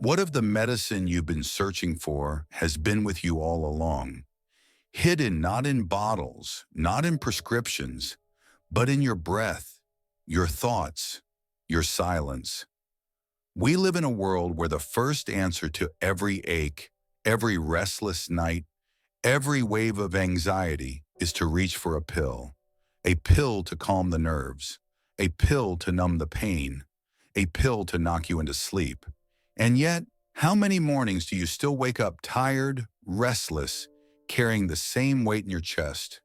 What if the medicine you've been searching for has been with you all along? Hidden not in bottles, not in prescriptions, but in your breath, your thoughts, your silence. We live in a world where the first answer to every ache, every restless night, every wave of anxiety is to reach for a pill to calm the nerves, a pill to numb the pain, a pill to knock you into sleep. And yet, how many mornings do you still wake up tired, restless, carrying the same weight in your chest?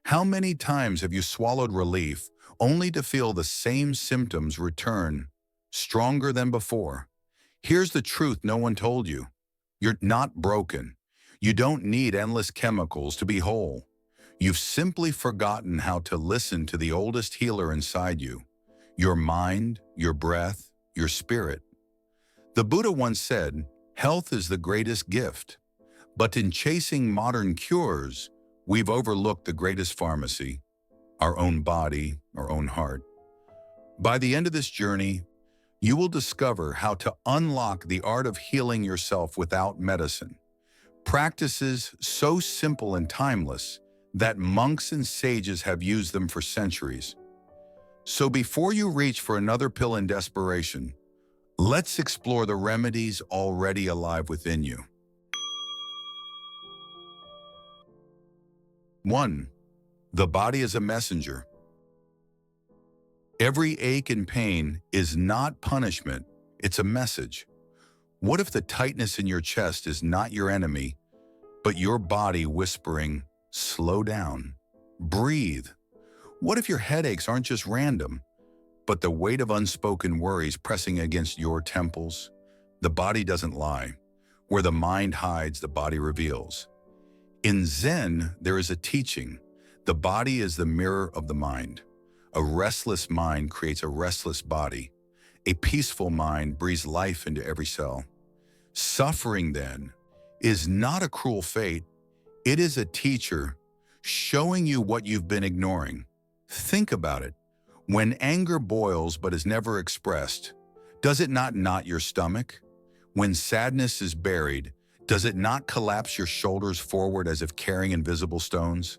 How many times have you swallowed relief only to feel the same symptoms return, stronger than before? Here's the truth no one told you. You're not broken. You don't need endless chemicals to be whole. You've simply forgotten how to listen to the oldest healer inside you, your mind, your breath, your spirit. The Buddha once said, "Health is the greatest gift." But in chasing modern cures, we've overlooked the greatest pharmacy, our own body, our own heart. By the end of this journey, you will discover how to unlock the art of healing yourself without medicine. Practices so simple and timeless that monks and sages have used them for centuries. So before you reach for another pill in desperation, let's explore the remedies already alive within you. 1. The body is a messenger. Every ache and pain is not punishment, it's a message. What if the tightness in your chest is not your enemy, but your body whispering, "Slow down, breathe"? What if your headaches aren't just random, but the weight of unspoken worries pressing against your temples? The body doesn't lie. Where the mind hides, the body reveals. In Zen, there is a teaching. The body is the mirror of the mind. A restless mind creates a restless body. A peaceful mind breathes life into every cell. Suffering, then, is not a cruel fate. It is a teacher showing you what you've been ignoring. Think about it. When anger boils but is never expressed, does it not knot your stomach? When sadness is buried, does it not collapse your shoulders forward as if carrying invisible stones?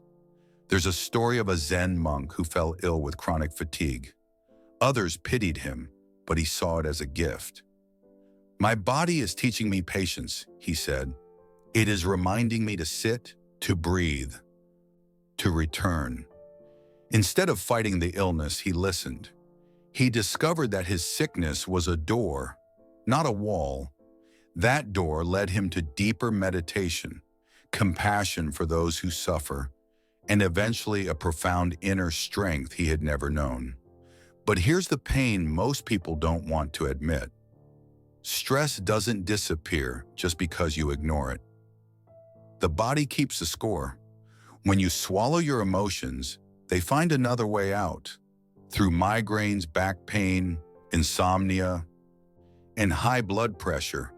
There's a story of a Zen monk who fell ill with chronic fatigue. Others pitied him, but he saw it as a gift. "My body is teaching me patience," he said. "It is reminding me to sit, to breathe, to return." Instead of fighting the illness, he listened. He discovered that his sickness was a door, not a wall. That door led him to deeper meditation, compassion for those who suffer, and eventually a profound inner strength he had never known. But here's the pain most people don't want to admit. Stress doesn't disappear just because you ignore it. The body keeps a score. When you swallow your emotions, they find another way out. Through migraines, back pain, insomnia, and high blood pressure.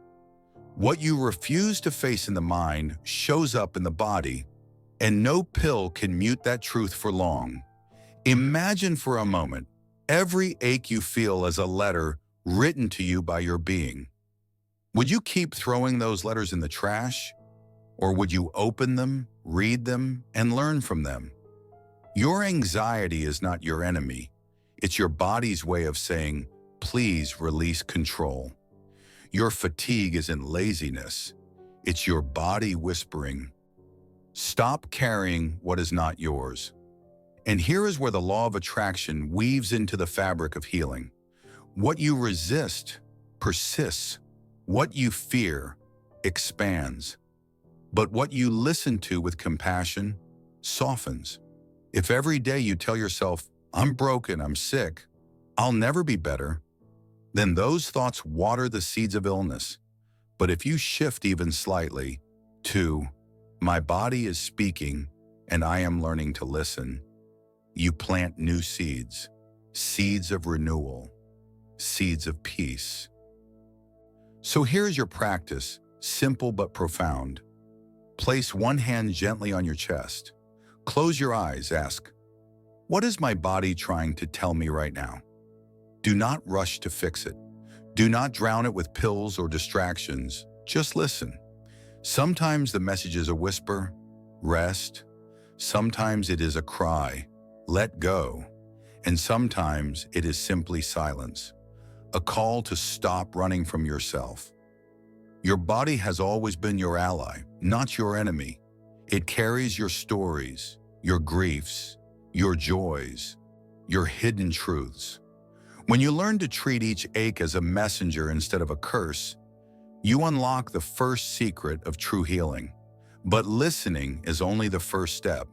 What you refuse to face in the mind shows up in the body, and no pill can mute that truth for long. Imagine for a moment every ache you feel as a letter written to you by your being. Would you keep throwing those letters in the trash? Or would you open them, read them, and learn from them? Your anxiety is not your enemy. It's your body's way of saying, "Please release control." Your fatigue isn't laziness. It's your body whispering, "Stop carrying what is not yours." And here is where the law of attraction weaves into the fabric of healing. What you resist persists. What you fear expands. But what you listen to with compassion softens. If every day you tell yourself, "I'm broken, I'm sick, I'll never be better," then those thoughts water the seeds of illness. But if you shift even slightly to, "My body is speaking and I am learning to listen," you plant new seeds, seeds of renewal, seeds of peace. So here's your practice, simple but profound. Place one hand gently on your chest. Close your eyes, ask, "What is my body trying to tell me right now?" Do not rush to fix it. Do not drown it with pills or distractions. Just listen. Sometimes the message is a whisper, rest. Sometimes it is a cry, let go. And sometimes it is simply silence, a call to stop running from yourself. Your body has always been your ally, not your enemy. It carries your stories, your griefs, your joys, your hidden truths. When you learn to treat each ache as a messenger instead of a curse, you unlock the first secret of true healing. But listening is only the first step.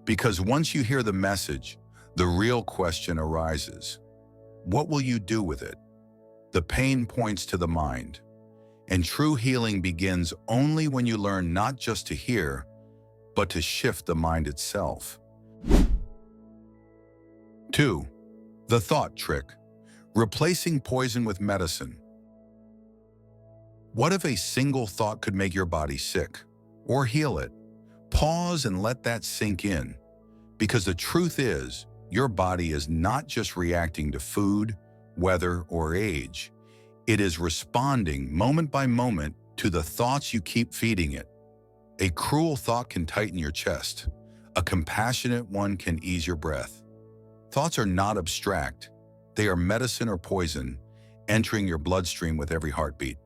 Because once you hear the message, the real question arises. What will you do with it? The pain points to the mind. And true healing begins only when you learn not just to hear, but to shift the mind itself. 2. The thought trick. Replacing poison with medicine. What if a single thought could make your body sick or heal it? Pause and let that sink in. Because the truth is, your body is not just reacting to food, weather, or age. It is responding moment by moment to the thoughts you keep feeding it. A cruel thought can tighten your chest. A compassionate one can ease your breath. Thoughts are not abstract. They are medicine or poison, entering your bloodstream with every heartbeat.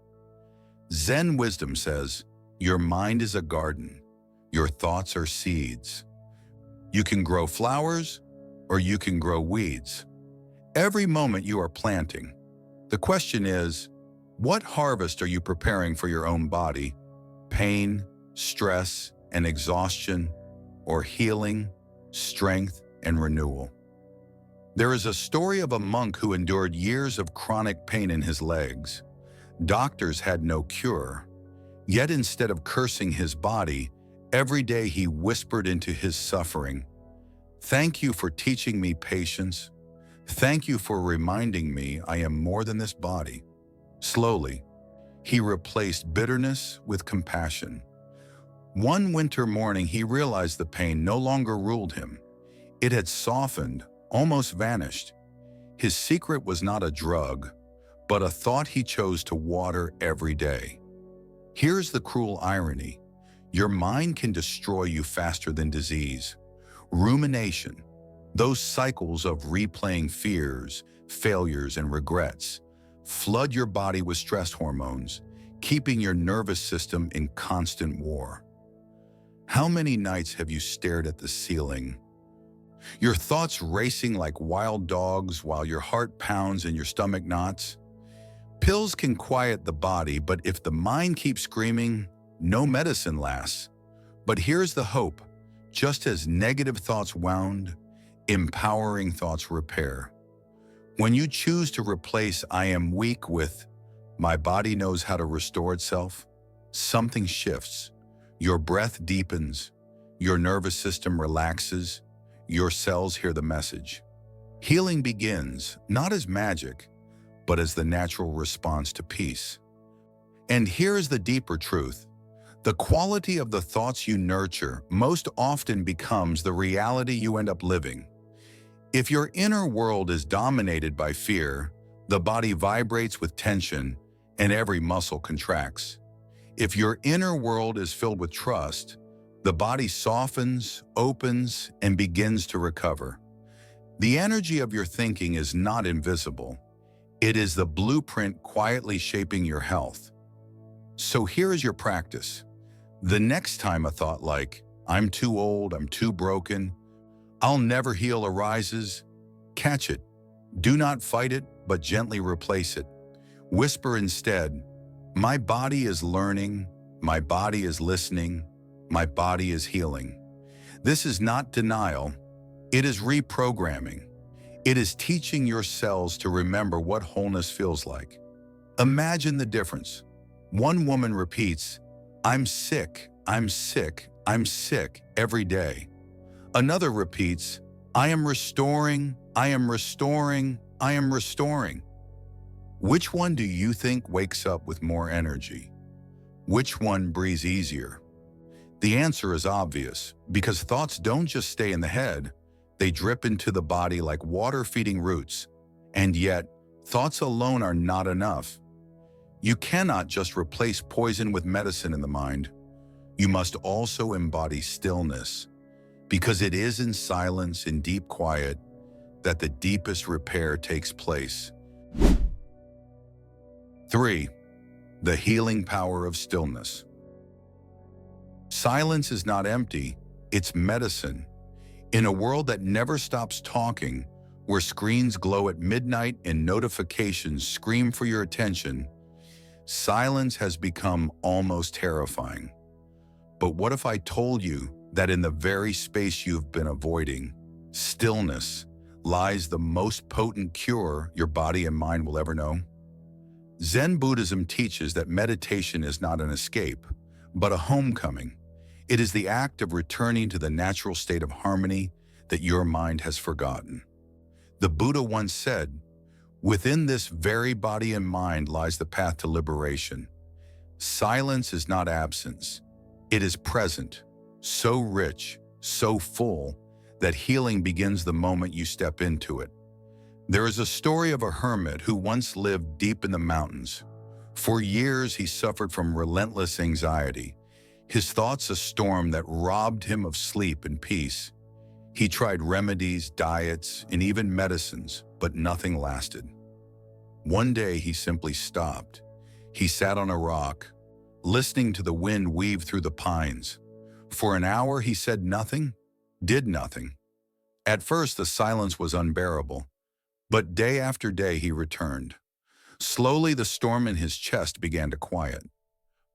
Zen wisdom says, your mind is a garden. Your thoughts are seeds. You can grow flowers, or you can grow weeds. Every moment you are planting. The question is, what harvest are you preparing for your own body? Pain, stress, and exhaustion, or healing, strength, and renewal? There is a story of a monk who endured years of chronic pain in his legs. Doctors had no cure. Yet instead of cursing his body, every day he whispered into his suffering, "Thank you for teaching me patience. Thank you for reminding me I am more than this body." Slowly, he replaced bitterness with compassion. One winter morning, he realized the pain no longer ruled him. It had softened, almost vanished. His secret was not a drug, but a thought he chose to water every day. Here's the cruel irony. Your mind can destroy you faster than disease. Rumination, those cycles of replaying fears, failures, and regrets, flood your body with stress hormones, keeping your nervous system in constant war. How many nights have you stared at the ceiling, your thoughts racing like wild dogs while your heart pounds and your stomach knots? Pills can quiet the body, but if the mind keeps screaming, no medicine lasts. But here's the hope. Just as negative thoughts wound, empowering thoughts repair. When you choose to replace "I am weak" with "my body knows how to restore itself," something shifts. Your breath deepens, your nervous system relaxes, your cells hear the message. Healing begins not as magic, but as the natural response to peace. And here's the deeper truth. The quality of the thoughts you nurture most often becomes the reality you end up living. If your inner world is dominated by fear, the body vibrates with tension and every muscle contracts. If your inner world is filled with trust, the body softens, opens, and begins to recover. The energy of your thinking is not invisible. It is the blueprint quietly shaping your health. So here is your practice. The next time a thought like, "I'm too old, I'm too broken, I'll never heal" arises, catch it. Do not fight it, but gently replace it. Whisper instead, "My body is learning, my body is listening, my body is healing." This is not denial, it is reprogramming. It is teaching your cells to remember what wholeness feels like. Imagine the difference. One woman repeats, "I'm sick, I'm sick, I'm sick" every day. Another repeats, "I am restoring, I am restoring, I am restoring." Which one do you think wakes up with more energy? Which one breathes easier? The answer is obvious, because thoughts don't just stay in the head, they drip into the body like water feeding roots. And yet, Thoughts alone are not enough. You cannot just replace poison with medicine in the mind. You must also embody stillness, because it is in silence, in deep quiet, that the deepest repair takes place. 3. The healing power of stillness. Silence is not empty, it's medicine. In a world that never stops talking, where screens glow at midnight and notifications scream for your attention, silence has become almost terrifying. But what if I told you that in the very space you've been avoiding, stillness, lies the most potent cure your body and mind will ever know? Zen Buddhism teaches that meditation is not an escape, but a homecoming. It is the act of returning to the natural state of harmony that your mind has forgotten. The Buddha once said, "Within this very body and mind lies the path to liberation." Silence is not absence. It is present, so rich, so full, that healing begins the moment you step into it. There is a story of a hermit who once lived deep in the mountains. For years, he suffered from relentless anxiety, his thoughts a storm that robbed him of sleep and peace. He tried remedies, diets, and even medicines, but nothing lasted. One day, he simply stopped. He sat on a rock, listening to the wind weave through the pines. For an hour, he said nothing, did nothing. At first, the silence was unbearable, but day after day, he returned. Slowly, the storm in his chest began to quiet.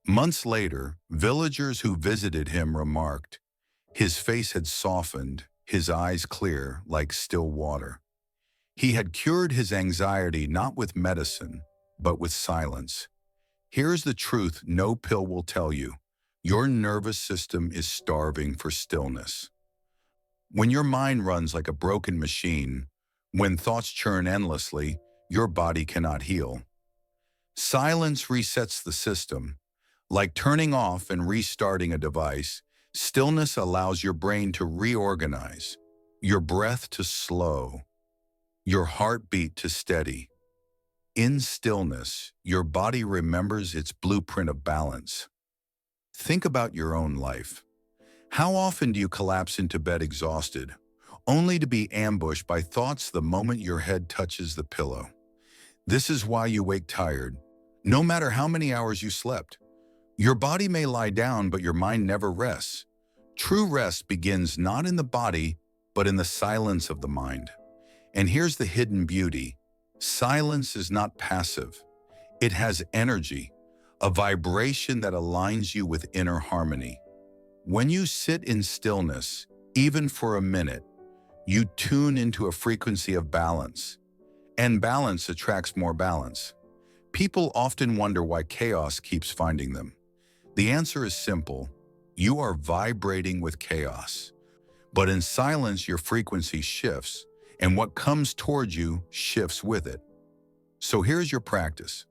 Months later, villagers who visited him remarked, his face had softened, his eyes clear like still water. He had cured his anxiety not with medicine, but with silence. Here's the truth no pill will tell you. Your nervous system is starving for stillness. When your mind runs like a broken machine, when thoughts churn endlessly, your body cannot heal. Silence resets the system. Like turning off and restarting a device, stillness allows your brain to reorganize, your breath to slow, your heartbeat to steady. In stillness, your body remembers its blueprint of balance. Think about your own life. How often do you collapse into bed exhausted, only to be ambushed by thoughts the moment your head touches the pillow? This is why you wake tired, no matter how many hours you slept. Your body may lie down, but your mind never rests. True rest begins not in the body, but in the silence of the mind. And here's the hidden beauty. Silence is not passive. It has energy, a vibration that aligns you with inner harmony. When you sit in stillness, even for a minute, you tune into a frequency of balance. And balance attracts more balance. People often wonder why chaos keeps finding them. The answer is simple. You are vibrating with chaos. But in silence, your frequency shifts, and what comes towards you shifts with it. So here's your practice.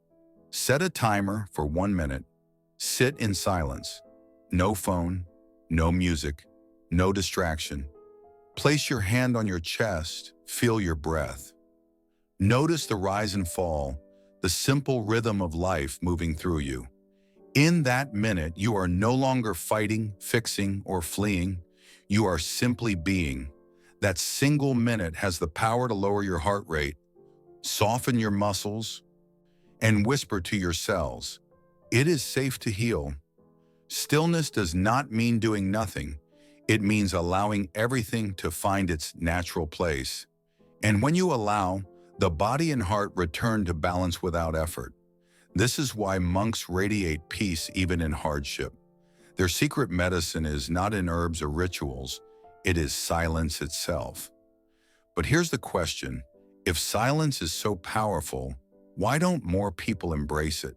Set a timer for 1 minute. Sit in silence. No phone, no music, no distraction. Place your hand on your chest. Feel your breath. Notice the rise and fall, the simple rhythm of life moving through you. In that minute, you are no longer fighting, fixing, or fleeing. You are simply being. That single minute has the power to lower your heart rate, soften your muscles, and whisper to your cells, it is safe to heal. Stillness does not mean doing nothing. It means allowing everything to find its natural place. And when you allow, the body and heart return to balance without effort. This is why monks radiate peace even in hardship. Their secret medicine is not in herbs or rituals, it is silence itself. But here's the question, if silence is so powerful, why don't more people embrace it?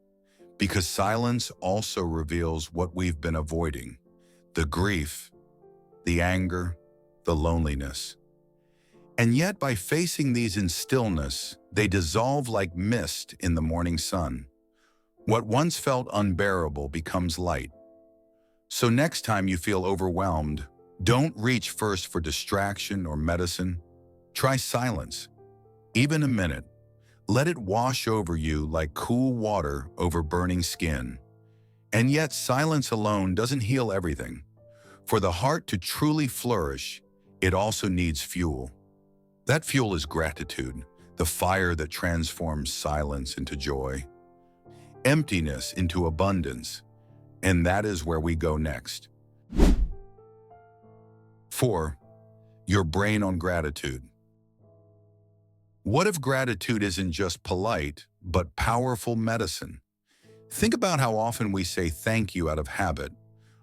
Because silence also reveals what we've been avoiding, the grief, the anger, the loneliness. And yet by facing these in stillness, they dissolve like mist in the morning sun. What once felt unbearable becomes light. So next time you feel overwhelmed, don't reach first for distraction or medicine. Try silence, even a minute. Let it wash over you like cool water over burning skin. And yet silence alone doesn't heal everything. For the heart to truly flourish, it also needs fuel. That fuel is gratitude, the fire that transforms silence into joy, emptiness into abundance, and that is where we go next. 4. Your brain on gratitude. What if gratitude isn't just polite, but powerful medicine? Think about how often we say thank you out of habit,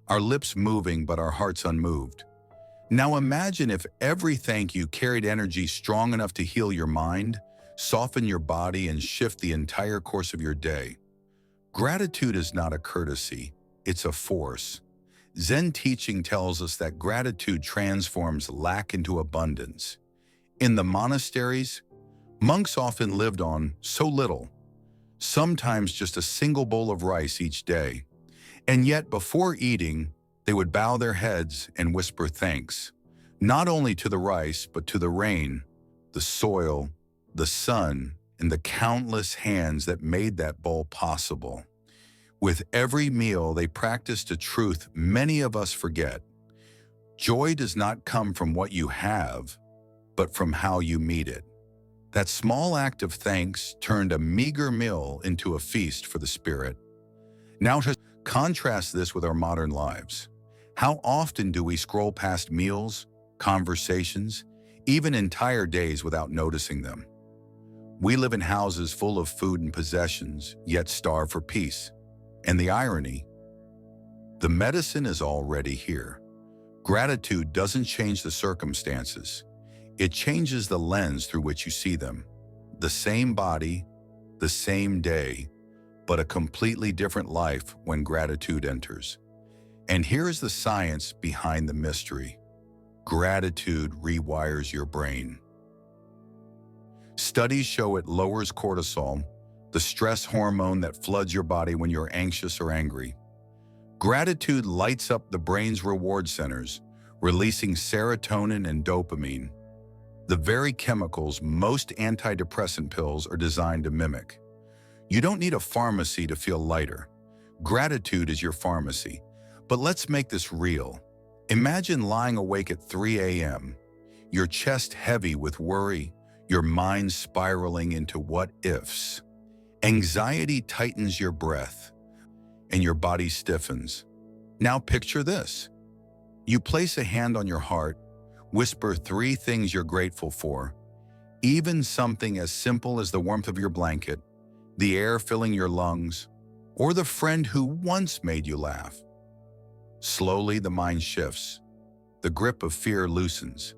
our lips moving but our hearts unmoved. Now imagine if every thank you carried energy strong enough to heal your mind, soften your body, and shift the entire course of your day. Gratitude is not a courtesy, it's a force. Zen teaching tells us that gratitude transforms lack into abundance. In the monasteries, monks often lived on so little, sometimes just a single bowl of rice each day. And yet before eating, they would bow their heads and whisper thanks, not only to the rice, but to the rain, the soil, the sun, and the countless hands that made that bowl possible. With every meal, they practiced a truth many of us forget. Joy does not come from what you have, but from how you meet it. That small act of thanks turned a meager meal into a feast for the spirit. Now to contrast this with our modern lives. How often do we scroll past meals, conversations, even entire days without noticing them? We live in houses full of food and possessions, yet starve for peace. And the irony? The medicine is already here. Gratitude doesn't change the circumstances. It changes the lens through which you see them. The same body, the same day, but a completely different life when gratitude enters. And here is the science behind the mystery. Gratitude rewires your brain. Studies show it lowers cortisol, the stress hormone that floods your body when you're anxious or angry. Gratitude lights up the brain's reward centers, releasing serotonin and dopamine, the very chemicals most antidepressant pills are designed to mimic. You don't need a pharmacy to feel lighter. Gratitude is your pharmacy. But let's make this real. Imagine lying awake at 3 a.m., your chest heavy with worry, your mind spiraling into what-ifs. Anxiety tightens your breath, and your body stiffens. Now picture this. You place a hand on your heart, whisper 3 things you're grateful for, even something as simple as the warmth of your blanket, the air filling your lungs, or the friend who once made you laugh. Slowly, the mind shifts. The grip of fear loosens.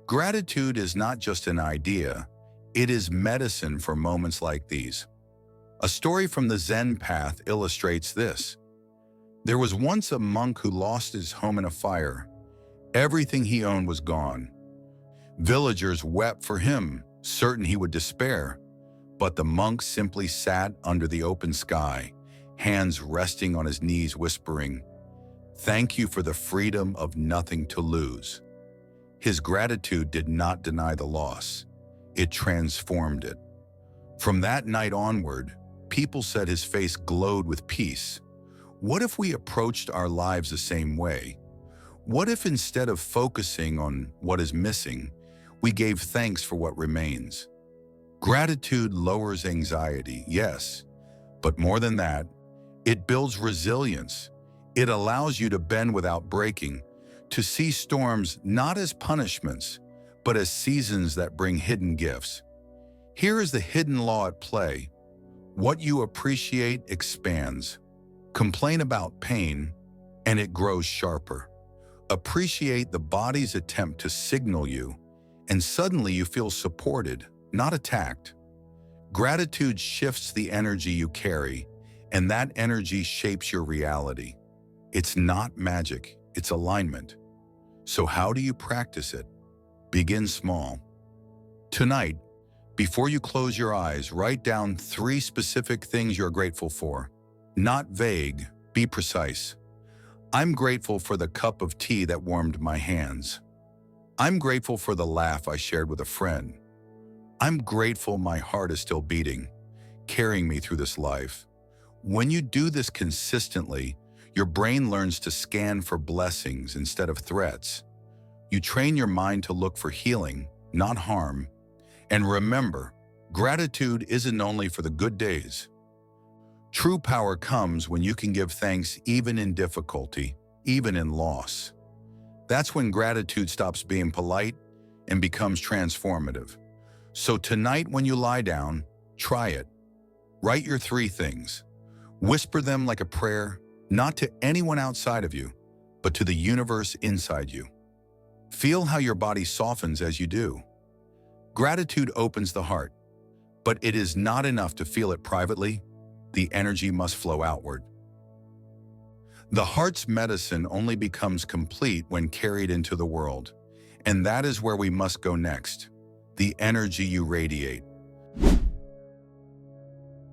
Gratitude is not just an idea, it is medicine for moments like these. A story from the Zen path illustrates this. There was once a monk who lost his home in a fire. Everything he owned was gone. Villagers wept for him, certain he would despair. But the monk simply sat under the open sky, hands resting on his knees, whispering, "Thank you for the freedom of nothing to lose." His gratitude did not deny the loss. It transformed it. From that night onward, people said his face glowed with peace. What if we approached our lives the same way? What if instead of focusing on what is missing, we gave thanks for what remains? Gratitude lowers anxiety, yes, but more than that, it builds resilience. It allows you to bend without breaking, to see storms not as punishments, but as seasons that bring hidden gifts. Here is the hidden law at play. What you appreciate expands. Complain about pain, and it grows sharper. Appreciate the body's attempt to signal you, and suddenly you feel supported, not attacked. Gratitude shifts the energy you carry, and that energy shapes your reality. It's not magic, it's alignment. So how do you practice it? Begin small. Tonight, before you close your eyes, write down 3 specific things you're grateful for. Not vague, be precise. I'm grateful for the cup of tea that warmed my hands. I'm grateful for the laugh I shared with a friend. I'm grateful my heart is still beating, carrying me through this life. When you do this consistently, your brain learns to scan for blessings instead of threats. You train your mind to look for healing, not harm. And remember, gratitude isn't only for the good days. True power comes when you can give thanks even in difficulty, even in loss. That's when gratitude stops being polite and becomes transformative. So tonight when you lie down, try it. Write your 3 things. Whisper them like a prayer, not to anyone outside of you, but to the universe inside you. Feel how your body softens as you do. Gratitude opens the heart, but it is not enough to feel it privately. The energy must flow outward. The heart's medicine only becomes complete when carried into the world, and that is where we must go next. The energy you radiate.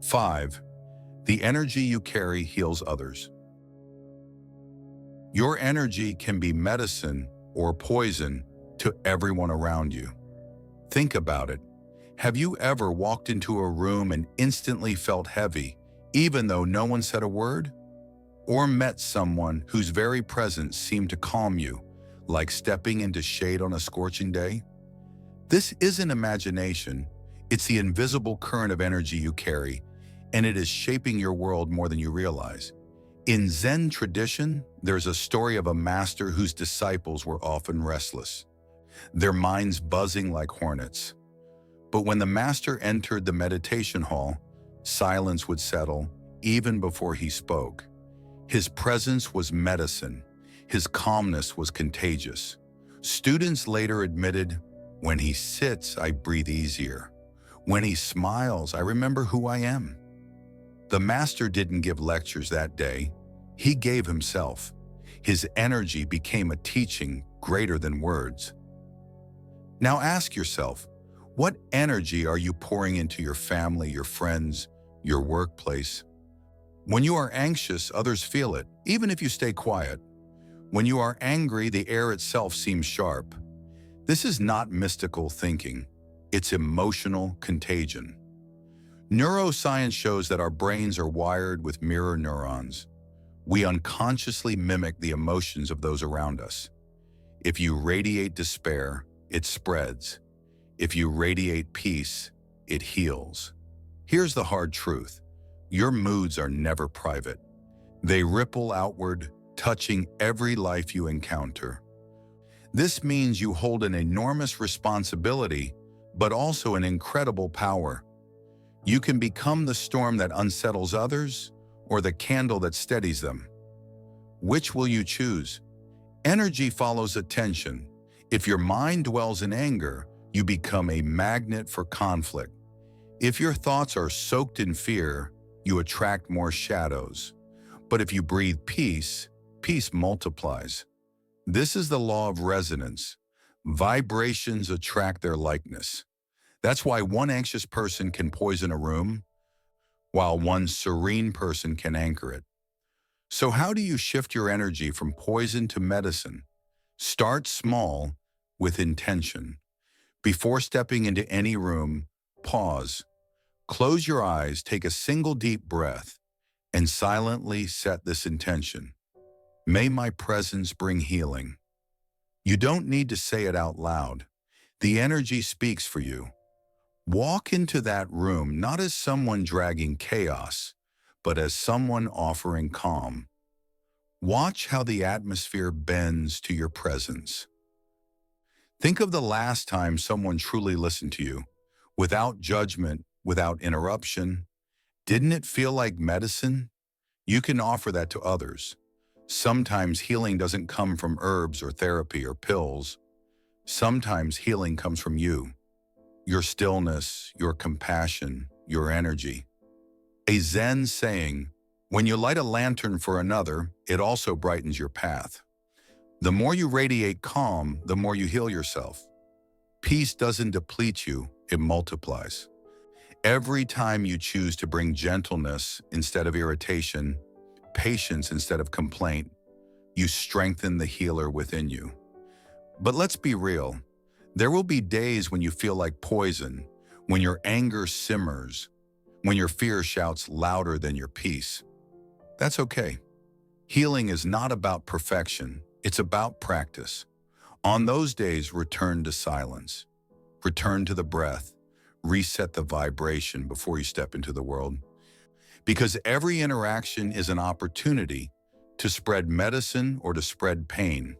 5. The energy you carry heals others. Your energy can be medicine or poison to everyone around you. Think about it. Have you ever walked into a room and instantly felt heavy, even though no one said a word? Or met someone whose very presence seemed to calm you, like stepping into shade on a scorching day? This isn't imagination. It's the invisible current of energy you carry, and it is shaping your world more than you realize. In Zen tradition, there's a story of a master whose disciples were often restless, their minds buzzing like hornets. But when the master entered the meditation hall, silence would settle even before he spoke. His presence was medicine. His calmness was contagious. Students later admitted, "When he sits, I breathe easier. When he smiles, I remember who I am." The master didn't give lectures that day. He gave himself. His energy became a teaching greater than words. Now ask yourself, what energy are you pouring into your family, your friends, your workplace? When you are anxious, others feel it, even if you stay quiet. When you are angry, the air itself seems sharp. This is not mystical thinking. It's emotional contagion. Neuroscience shows that our brains are wired with mirror neurons. We unconsciously mimic the emotions of those around us. If you radiate despair, it spreads. If you radiate peace, it heals. Here's the hard truth. Your moods are never private. They ripple outward, touching every life you encounter. This means you hold an enormous responsibility, but also an incredible power. You can become the storm that unsettles others or the candle that steadies them. Which will you choose? Energy follows attention. If your mind dwells in anger, you become a magnet for conflict. If your thoughts are soaked in fear, you attract more shadows. But if you breathe peace, peace multiplies. This is the law of resonance. Vibrations attract their likeness. That's why one anxious person can poison a room, while one serene person can anchor it. So how do you shift your energy from poison to medicine? Start small with intention. Before stepping into any room, pause. Close your eyes, take a single deep breath, and silently set this intention. May my presence bring healing. You don't need to say it out loud. The energy speaks for you. Walk into that room not as someone dragging chaos, but as someone offering calm. Watch how the atmosphere bends to your presence. Think of the last time someone truly listened to you, without judgment, without interruption. Didn't it feel like medicine? You can offer that to others. Sometimes healing doesn't come from herbs or therapy or pills. Sometimes healing comes from you. Your stillness, your compassion, your energy. A Zen saying, when you light a lantern for another, it also brightens your path. The more you radiate calm, the more you heal yourself. Peace doesn't deplete you, it multiplies. Every time you choose to bring gentleness instead of irritation, patience instead of complaint, you strengthen the healer within you. But let's be real. There will be days when you feel like poison, when your anger simmers, when your fear shouts louder than your peace. That's okay. Healing is not about perfection, it's about practice. On those days, return to silence, return to the breath, reset the vibration before you step into the world. Because every interaction is an opportunity to spread medicine or to spread pain.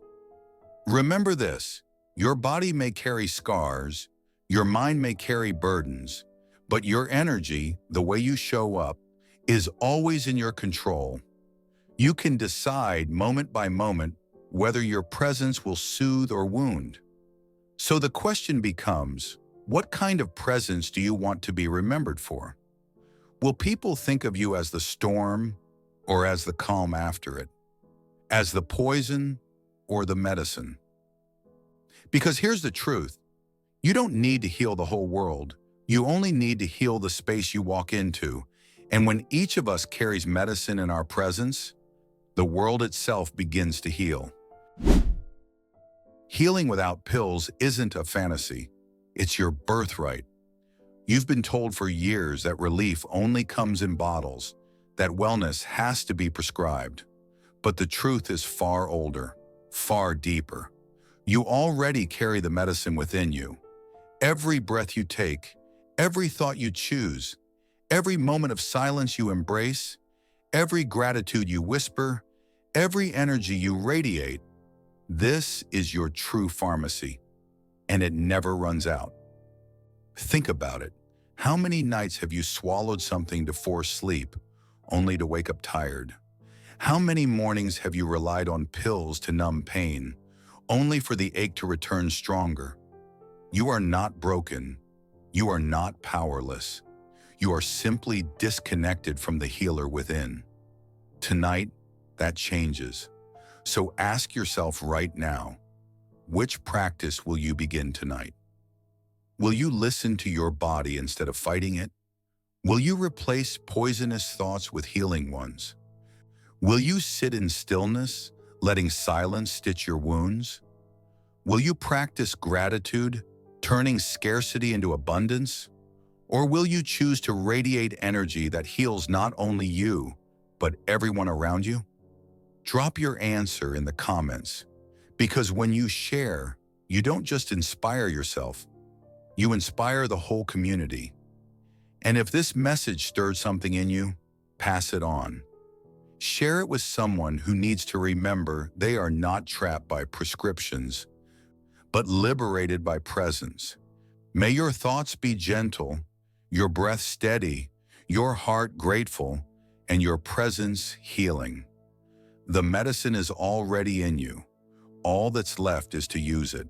Remember this, your body may carry scars, your mind may carry burdens, but your energy, the way you show up, is always in your control. You can decide moment by moment whether your presence will soothe or wound. So the question becomes, what kind of presence do you want to be remembered for? Will people think of you as the storm or as the calm after it? As the poison or the medicine? Because here's the truth. You don't need to heal the whole world. You only need to heal the space you walk into. And when each of us carries medicine in our presence, the world itself begins to heal. Healing without pills isn't a fantasy. It's your birthright. You've been told for years that relief only comes in bottles, that wellness has to be prescribed. But the truth is far older, far deeper. You already carry the medicine within you. Every breath you take, every thought you choose, every moment of silence you embrace, every gratitude you whisper, every energy you radiate, this is your true pharmacy, and it never runs out. Think about it. How many nights have you swallowed something to force sleep, only to wake up tired? How many mornings have you relied on pills to numb pain, only for the ache to return stronger? You are not broken. You are not powerless. You are simply disconnected from the healer within. Tonight, that changes. So ask yourself right now, which practice will you begin tonight? Will you listen to your body instead of fighting it? Will you replace poisonous thoughts with healing ones? Will you sit in stillness, letting silence stitch your wounds? Will you practice gratitude, turning scarcity into abundance? Or will you choose to radiate energy that heals not only you, but everyone around you? Drop your answer in the comments, because when you share, you don't just inspire yourself, you inspire the whole community. And if this message stirred something in you, pass it on. Share it with someone who needs to remember they are not trapped by prescriptions, but liberated by presence. May your thoughts be gentle, your breath steady, your heart grateful, and your presence healing. The medicine is already in you. All that's left is to use it.